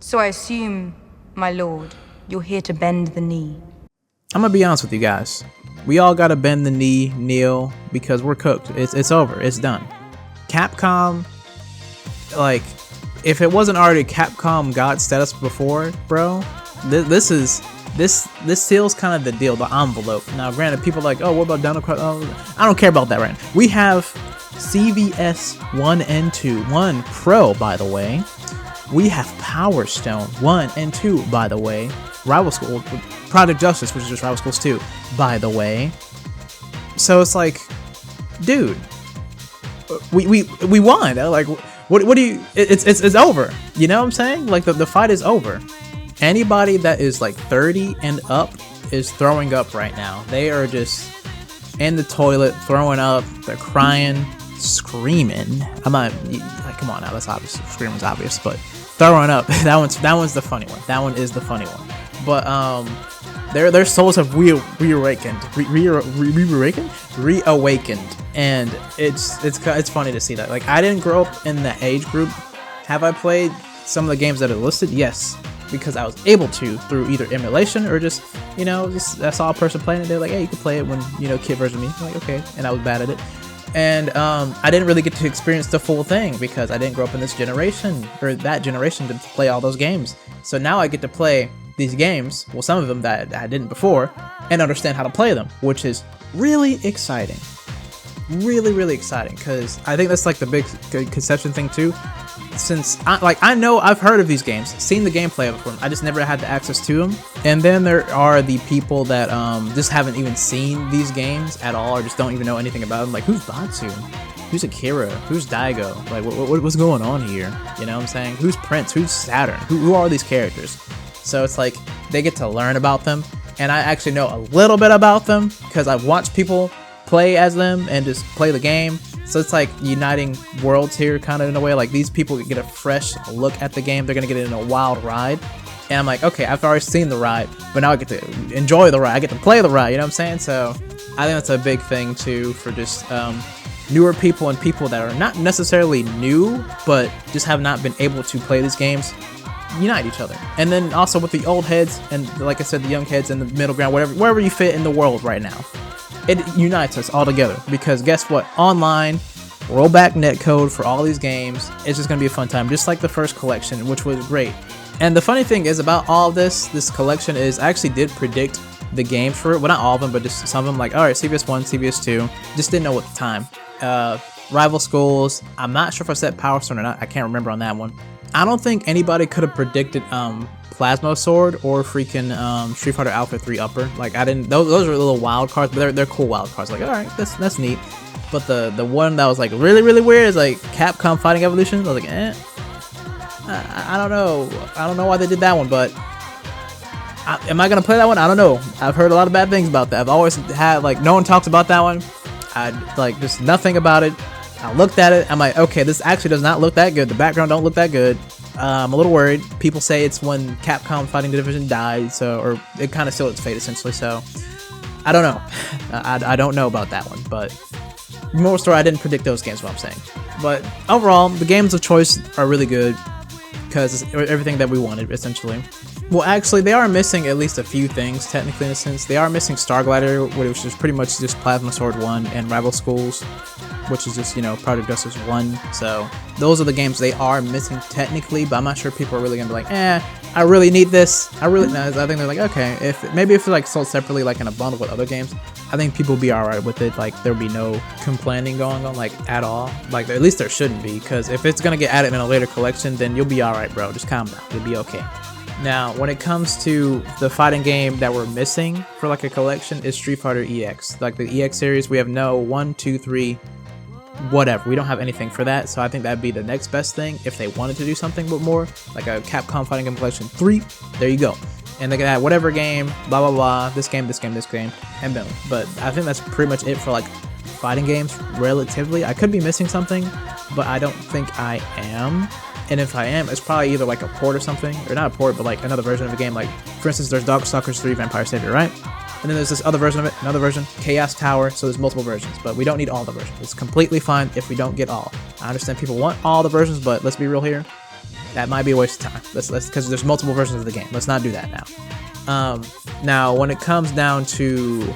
So I assume, my lord, you're here to bend the knee. I'm gonna be honest with you guys. We all gotta bend the knee, kneel, because we're cooked. It's over. It's done. Capcom, like, if it wasn't already Capcom God status before, bro, this seals kind of the deal, the envelope. Now, granted, people are like, oh, what about Dino Crisis? Oh, I don't care about that right now. We have CVS 1 and 2, 1 Pro, by the way. We have Power Stone 1 and 2, by the way. Rival School, Project Justice, which is just Rival Schools 2, by the way. So it's like, dude, we won. Like, what do you? It's over. You know what I'm saying? Like the fight is over. Anybody that is like 30 and up is throwing up right now. They are just in the toilet, throwing up. They're crying, screaming. I'm not like, come on now, that's obvious. Screaming's obvious, but throwing up. That one's the funny one. That one is the funny one. But their souls have reawakened, and it's funny to see that. Like, I didn't grow up in that age group. Have I played some of the games that are listed? Yes, because I was able to through either emulation or just, you know, just I saw a person playing it. They're like, hey, you can play it when, you know, kid version of me. I'm like, okay, and I was bad at it. And I didn't really get to experience the full thing because I didn't grow up in this generation or that generation to play all those games. So now I get to play these games, well, some of them that I didn't before, and understand how to play them, which is really exciting. Really exciting, because I think that's like the big conception thing too. Since I know I've heard of these games, seen the gameplay of them, I just never had the access to them. And then there are the people that just haven't even seen these games at all, or just don't even know anything about them. Like, who's Batsu? Who's Akira? Who's Daigo? Like, what's going on here? You know what I'm saying? Who's Prince? Who's Saturn? Who are these characters? So it's like they get to learn about them, and I actually know a little bit about them because I've watched people play as them and just play the game. So it's like uniting worlds here, kind of in a way. Like, these people get a fresh look at the game. They're gonna get in a wild ride, and I'm like, okay, I've already seen the ride, but now I get to enjoy the ride. I get to play the ride. You know what I'm saying? So I think that's a big thing too for just newer people and people that are not necessarily new, but just have not been able to play these games. Unite each other. And then also with the old heads and, like I said, the young heads in the middle ground, wherever you fit in the world right now, it unites us all together. Because guess what? Online, rollback netcode for all these games, it's just gonna be a fun time, just like the first collection, which was great. And the funny thing is about all this collection is I actually did predict the games for it. Well, not all of them, but just some of them. Like, all right, CVS 1, CVS 2, just didn't know at the time. Rival Schools, I'm not sure if I said Power Stone or not. I can't remember on that one. I don't think anybody could have predicted Plasma Sword or freaking Street Fighter Alpha 3 Upper. Like, I didn't. Those are little wild cards, but they're cool wild cards. Like, all right, that's neat. But the one that was like really weird is like Capcom Fighting Evolution. I was like, I don't know. I don't know why they did that one, but am I gonna play that one? I don't know. I've heard a lot of bad things about that. I've always had, like, no one talks about that one. I like just nothing about it. I looked at it, I'm like, okay, this actually does not look that good. The background don't look that good. I'm a little worried. People say it's when Capcom Fighting Division died, so, or it kind of sealed its fate essentially. So I don't know. I don't know about that one, but more story, I didn't predict those games. What I'm saying, but overall, the games of choice are really good because it's everything that we wanted essentially. Well, actually, they are missing at least a few things, technically, in a sense. They are missing Star Glider, which is pretty much just Plasma Sword 1, and Rival Schools, which is just, you know, Project Justice 1. So those are the games they are missing technically, but I'm not sure people are really gonna be like, I really need this. I think they're like, okay, if it's like sold separately, like in a bundle with other games, I think people will be alright with it. Like, there'll be no complaining going on, like, at all. Like, at least there shouldn't be, because if it's gonna get added in a later collection, then you'll be alright, bro. Just calm down. You'll be okay. Now, when it comes to the fighting game that we're missing for like a collection is Street Fighter EX. Like the EX series, we have no 1, 2, 3, whatever. We don't have anything for that, so I think that'd be the next best thing if they wanted to do something with more, like a Capcom Fighting Game Collection 3. There you go. And they can add whatever game, blah blah blah, this game, and boom. But I think that's pretty much it for like fighting games, relatively. I could be missing something, but I don't think I am. And if I am, it's probably either like a port or something, or not a port, but like another version of a game. Like, for instance, there's Darkstalkers 3 Vampire Savior, right? And then there's this other version of it, another version, Chaos Tower, so there's multiple versions, but we don't need all the versions. It's completely fine if we don't get all. I understand people want all the versions, but let's be real here. That might be a waste of time. Let's because there's multiple versions of the game. Let's not do that now. Now when it comes down to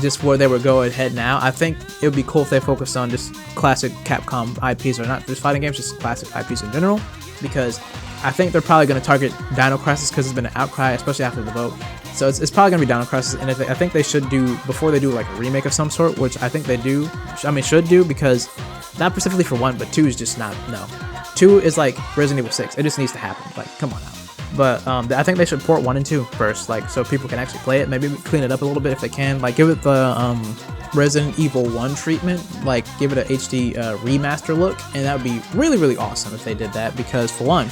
just where they would go ahead now, I think it would be cool if they focused on just classic Capcom IPs, or not just fighting games, just classic IPs in general, because I think they're probably going to target Dino Crisis because it's been an outcry, especially after the vote. So it's probably going to be Dino Crisis, and I think they should do, before they do like a remake of some sort, which I think they do, should do, because not specifically for 1, but 2 is just not, no. 2 is like Resident Evil 6, it just needs to happen, like, come on now. But I think they should port 1 and 2 first, like, so people can actually play it, maybe clean it up a little bit if they can, like, give it the Resident Evil 1 treatment, like, give it an HD remaster look, and that would be really, really awesome if they did that, because for one,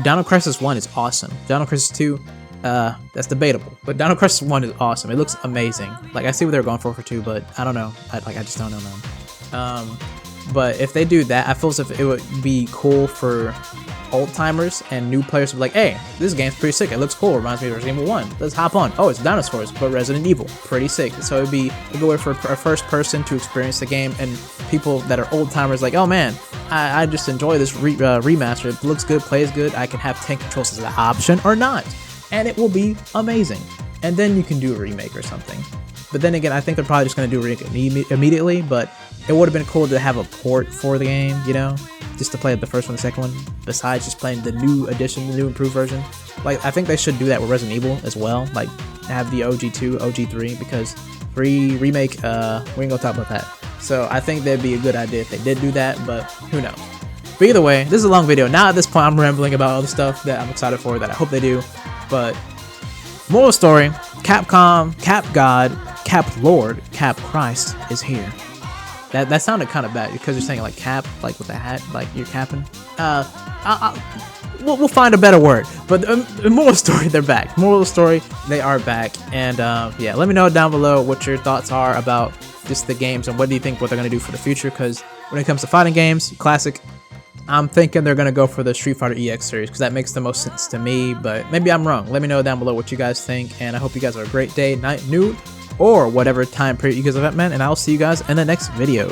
Dino Crisis 1 is awesome. Dino Crisis 2, that's debatable, but Dino Crisis 1 is awesome. It looks amazing. Like, I see what they're going for 2, but I don't know. I just don't know, man. But if they do that, I feel as if it would be cool for old timers and new players to be like, hey, this game's pretty sick. It looks cool. It reminds me of Resident Evil 1. Let's hop on. Oh, it's dinosaurs, but Resident Evil. Pretty sick. So it'd be a good way for a first person to experience the game, and people that are old timers like, oh man, I just enjoy this remaster. It looks good, plays good. I can have tank controls as an option or not, and it will be amazing. And then you can do a remake or something. But then again, I think they're probably just going to do a remake immediately, but it would have been cool to have a port for the game, you know, just to play the first one, the second one, besides just playing the new edition, the new improved version. Like, I think they should do that with Resident Evil as well, like have the OG2, OG3, because 3 remake, we ain't gonna talk about that. So I think that'd be a good idea if they did do that, but who knows. But either way, this is a long video. Now at this point, I'm rambling about all the stuff that I'm excited for, that I hope they do. But moral story, Capcom, Cap God, Cap Lord, Cap Christ is here. That sounded kind of bad because you're saying like cap, like with a hat, like you're capping. We'll find a better word. But the moral story, they're back. Moral story, they are back. And yeah, let me know down below what your thoughts are about just the games and what do you think what they're gonna do for the future. Because when it comes to fighting games, classic, I'm thinking they're gonna go for the Street Fighter EX series because that makes the most sense to me. But maybe I'm wrong. Let me know down below what you guys think. And I hope you guys have a great day, night, noon, or whatever time period you guys have at, man, and I'll see you guys in the next video.